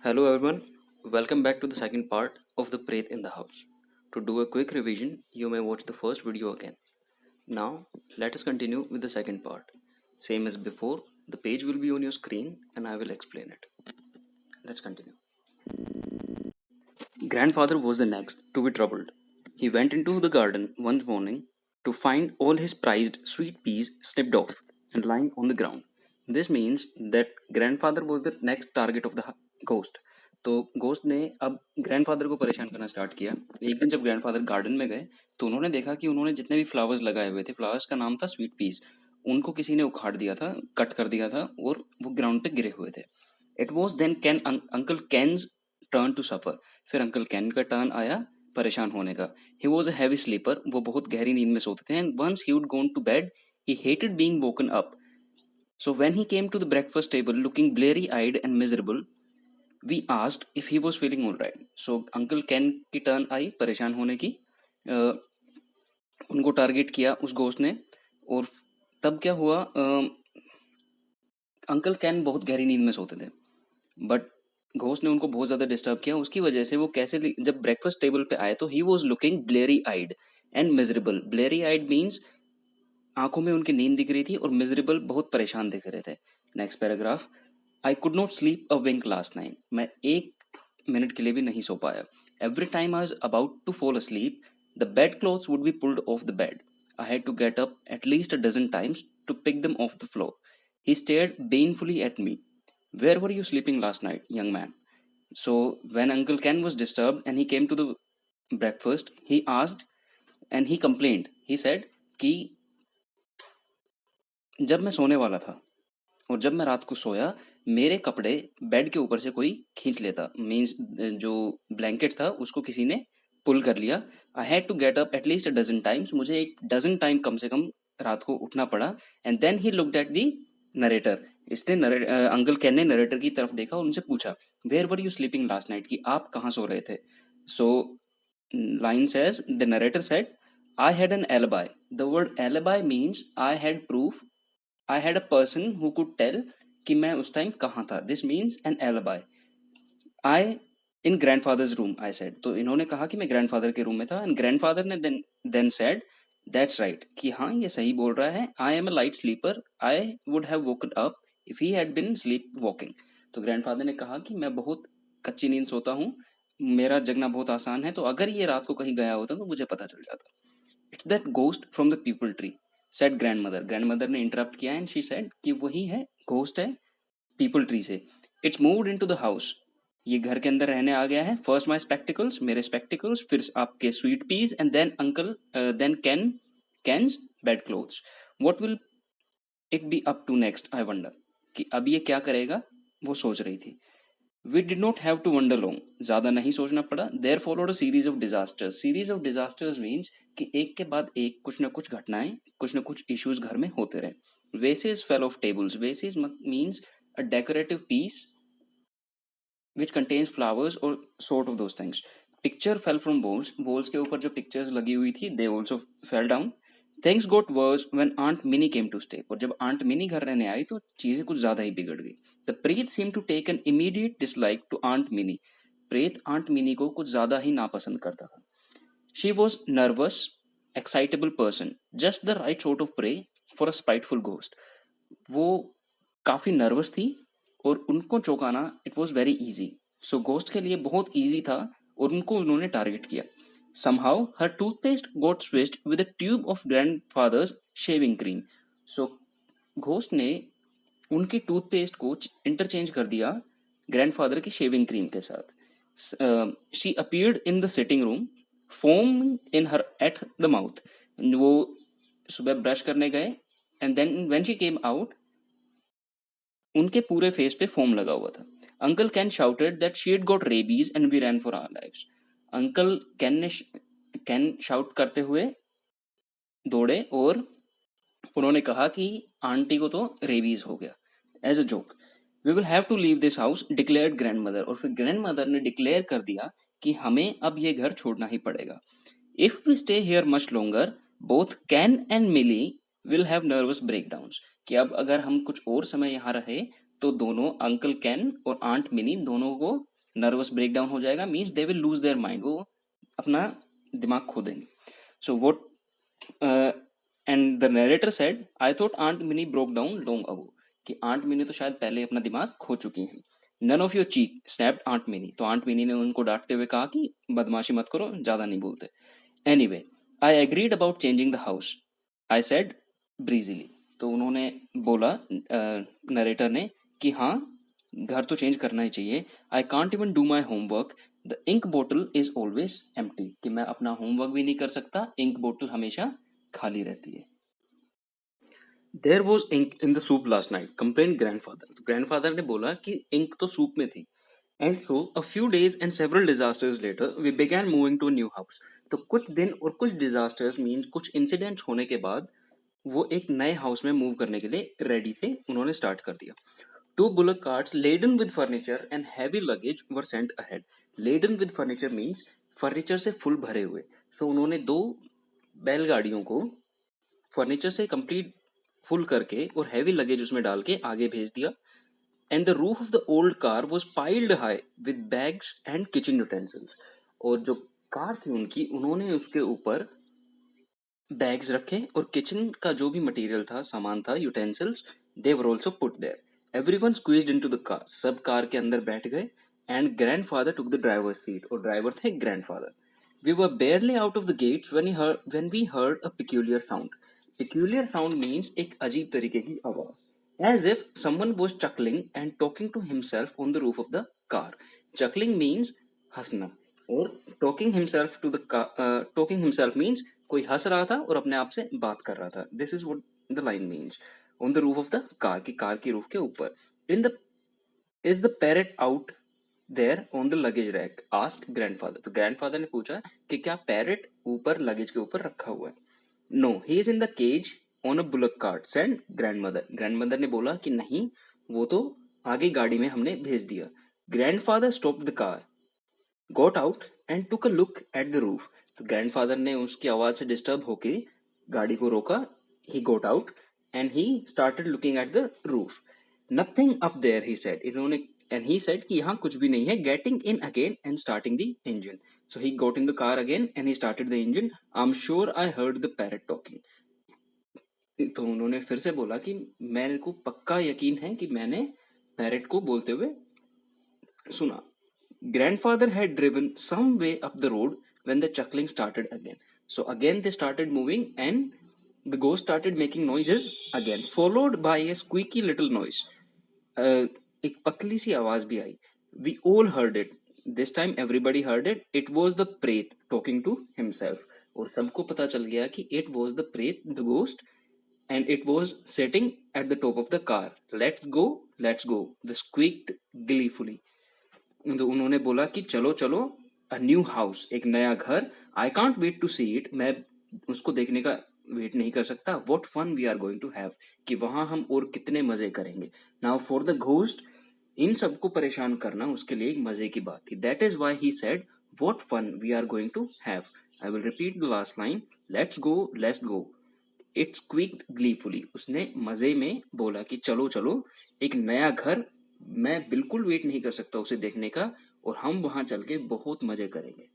Hello everyone, welcome back to the second part of The Pret in the House. To do a quick revision, you may watch the first video again. Now, let us continue with the second part. Same as before, the page will be on your screen and I will explain it. Let's continue. Grandfather was the next to be troubled. He went into the garden one morning to find all his prized sweet peas snipped off and lying on the ground. This means that grandfather was the next target of the ghost. तो ghost ने अब grandfather को परेशान करना start किया। एक दिन जब ग्रैंडफादर गार्डन में गए तो उन्होंने देखा कि उन्होंने जितने भी फ्लावर्स लगाए हुए थे, फ्लावर्स का नाम था स्वीट पीस, उनको किसी ने उखाड़ दिया था, कट कर दिया था और वो ग्राउंड पे गिरे हुए थे। It was then Ken uncle Ken's turn to suffer. फिर अंकल कैन का टर्न आया परेशान होने का। He was a heavy sleeper, वो बहुत गहरी नींद में सोते थे। And once he would gone to bed he hated being woken up. So when he came to the breakfast table looking bleary-eyed and miserable, we asked if he was feeling all right. So Uncle Ken की turn I परेशान होने की। उनको target किया उस ghost ने। और तब क्या हुआ, अंकल कैन बहुत गहरी नींद में सोते थे, बट घोस्ट ने उनको बहुत ज़्यादा डिस्टर्ब किया। उसकी वजह से वो कैसे जब ब्रेकफास्ट टेबल पे आए तो he was looking bleary eyed and miserable. Bleary eyed means आंखों में उनकी नींद दिख रही थी और मिजरेबल बहुत परेशान दिख रहे थे। Next paragraph. I could not sleep a wink last night. मैं एक मिनट के लिए भी नहीं सो पाया। Every time I was about to fall asleep, the bed clothes would be pulled off the bed. I had to get up at least a dozen times to pick them off the floor. He stared banefully at me. Where were you sleeping last night, young man? So when Uncle Ken was disturbed and he came to the breakfast, he asked and he complained. He said कि जब मैं सोने वाला था और जब मैं रात को सोया, मेरे कपड़े बेड के ऊपर से कोई खींच लेता। मीन्स जो ब्लैंकेट था उसको किसी ने पुल कर लिया। I had to get up at least a dozen times. मुझे एक डजन टाइम कम से कम रात को उठना पड़ा। And then he looked at the narrator. इसने अंकल कैन ने नरेटर की तरफ देखा और उनसे पूछा, where were you sleeping last night, कि आप कहाँ सो रहे थे। सो line says, the narrator said, I had an alibi. The word alibi means I had proof, I had a person who could tell कि मैं उस टाइम कहाँ था. This means an alibi. I in grandfather's room, I said. तो इन्होंने कहा कि मैं grandfather के रूम में था, and grandfather ने then said, that's right, कि हाँ ये सही बोल रहा है. I am a light sleeper. I would have woken up if he had been sleepwalking. तो grandfather ने कहा कि मैं बहुत कच्ची नींद सोता हूँ, मेरा जगना बहुत आसान है, तो अगर ये रात को कहीं गया होता तो मुझे पता चल जाता. It's that ghost from the peepal tree, said grandmother. Grandmother ने इंटरप्ट किया एंड शी सेड कि वही है, घोस्ट है पीपल ट्री से. It's moved into the house, ये घर के अंदर रहने आ गया है. फर्स्ट माई स्पेक्टिकल्स, मेरे स्पेक्टिकल्स, फिर आपके sweet peas, and then uncle then Ken's bed clothes. What will it be up to next, I wonder, कि अब ये क्या करेगा, वो सोच रही थी. We did not have to wonder long. ज़्यादा नहीं सोचना पड़ा. There followed a series of disasters. Series of disasters means कि एक के बाद एक कुछ ना कुछ घटनाएं, कुछ ना कुछ issues घर में होते रहे. Vases fell off tables. Vases means a decorative piece which contains flowers or sort of those things. Picture fell from walls. Walls के ऊपर जो pictures लगी हुई थी, they also fell down. Things got worse when Aunt Minnie came to stay. और जब Aunt Minnie घर रहने आई तो चीजें कुछ ज्यादा ही बिगड़ गई. The Preet seemed to take an immediate dislike to Aunt Minnie. प्रेत Aunt Minnie को कुछ ज्यादा ही नापसंद करता था. She was nervous, excitable person, just the right sort of prey for a spiteful ghost. वो काफी नर्वस थी और उनको चौंकाना it was very easy. So ghost के लिए बहुत इजी था और उनको उन्होंने टारगेट किया. Somehow her toothpaste got switched with a tube of grandfather's shaving cream. So ghost ने उनकी टूथपेस्ट को इंटरचेंज कर दिया ग्रैंडफादर की शेविंग क्रीम के साथ. She appeared in the sitting room, foam in her at the mouth. वो सुबह ब्रश करने गए and then when she came out उनके पूरे फेस पे फोम लगा हुआ था. Uncle Ken shouted that she had got rabies and we ran for our lives. Uncle Ken shout करते हुए दौड़े और उन्होंने कहा कि आंटी को तो रेबीज हो गया. As a joke, we will have to leave this house, declared grandmother. और फिर ग्रैंडमदर ने डिक्लेयर कर दिया कि हमें अब ये घर छोड़ना ही पड़ेगा. If we stay here much longer, both Ken and Milly will have nervous breakdowns. कि अब अगर हम कुछ और समय यहाँ रहे तो दोनों अंकल कैन और आंट मिनी दोनों को नर्वस ब्रेकडाउन हो जाएगा means they will lose their mind, वो अपना दिमाग खो देंगे. So what and the narrator said I thought aunt Mini broke down long ago, कि आंट मिनी तो शायद पहले अपना दिमाग खो चुकी हैं. None of your cheek snapped aunt Mini, तो आंट मिनी ने उनको डांटते हुए कहा कि बदमाशी मत करो, ज्यादा नहीं बोलते. Anyway I agreed about changing the house, I said breezily, तो उन्होंने बोला नरेटर ने कि हाँ घर तो चेंज करना ही चाहिए. I can't even do my homework, the ink bottle is always empty, कि मैं अपना होमवर्क भी नहीं कर सकता, इंक बोतल हमेशा खाली रहती है. There was ink in the soup last night, complain grandfather, तो ग्रैंडफादर ने बोला कि इंक तो सूप में थी. And so a few days and several disasters later we began moving to new house, तो कुछ दिन और कुछ डिजास्टर्स मीन कुछ इंसिडेंट्स होने के बाद वो एक नए हाउस में मूव करने के लिए रेडी थे, उन्होंने स्टार्ट कर दिया. Two bullock carts laden with furniture and heavy luggage were sent ahead. Laden with furniture means furniture से फुल भरे हुए. सो उन्होंने दो बैलगाड़ियों को फर्नीचर से कंप्लीट फुल करके और हैवी लगेज उसमें डाल के आगे भेज दिया. And the roof of the old car was piled high with bags and kitchen utensils, और जो कार थी उनकी, उन्होंने उसके ऊपर बैग्स रखे और किचन का जो भी मटेरियल था, सामान था, utensils, they were also put there. Everyone squeezed into the car, सब कार के अंदर बैठ गए. And grandfather took the driver seat, और ड्राइवर थे grandfather. We were barely out of the gates when we heard a peculiar sound. peculiar sound means एक अजीब तरीके की आवाज, as if someone was chuckling and talking to himself on the roof of the car. chuckling means हंसना, और talking himself means कोई हंस रहा था और अपने आप से बात कर रहा था. This is what the line means. On the roof of the car, की कार की रूफ के ऊपर. In the is the parrot out there on the luggage rack, asked grandfather, तो ग्रैंडफादर ने पूछा कि क्या पैरेट ऊपर लगेज के ऊपर रखा हुआ है. No he is in the cage on a bullock cart, said grandmother, grandmother ने बोला कि नहीं, वो तो आगे गाड़ी में हमने भेज दिया. Grandfather stop the car, got out and took a look at the roof, तो ग्रैंडफादर ने उसकी आवाज से डिस्टर्ब होके गाड़ी को रोका. He got out and he started looking at the roof. Nothing up there, he said, इन्होंने, एंड ही सेड कि यहाँ कुछ भी नहीं है. Getting in again and starting the engine, so he got in the car again and he started the engine. I am sure I heard the parrot talking, तो उन्होंने फिर से बोला कि मेरे को पक्का यकीन है कि मैंने पैरेट को बोलते हुए सुना. Grandfather had driven some way up the road when the chuckling started again. So again they started moving and the ghost started making noises again, followed by a squeaky little noise. एक पतली सी आवाज भी आई. We all heard it. This time everybody heard it. It was the प्रेत talking to himself. और सबको पता चल गया कि it was the प्रेत, the ghost, and it was sitting at the top of the car. Let's go, let's go. The squeaked gleefully. तो उन्होंने बोला कि चलो चलो, अ न्यू हाउस, एक नया घर. I can't wait to see it, मैं उसको देखने का वेट नहीं कर सकता. What fun we are going to have, कि वहां हम और कितने मजे करेंगे. नाउ फॉर द घोस्ट, इन सबको परेशान करना उसके लिए एक मजे की बात थी. That is why he said what fun we are going to have. I will repeat the last line, let's go, let's go. It squeaked gleefully, उसने मजे में बोला कि चलो चलो, एक नया घर, मैं बिल्कुल वेट नहीं कर सकता उसे देखने का, और हम वहां चल के बहुत मजे करेंगे.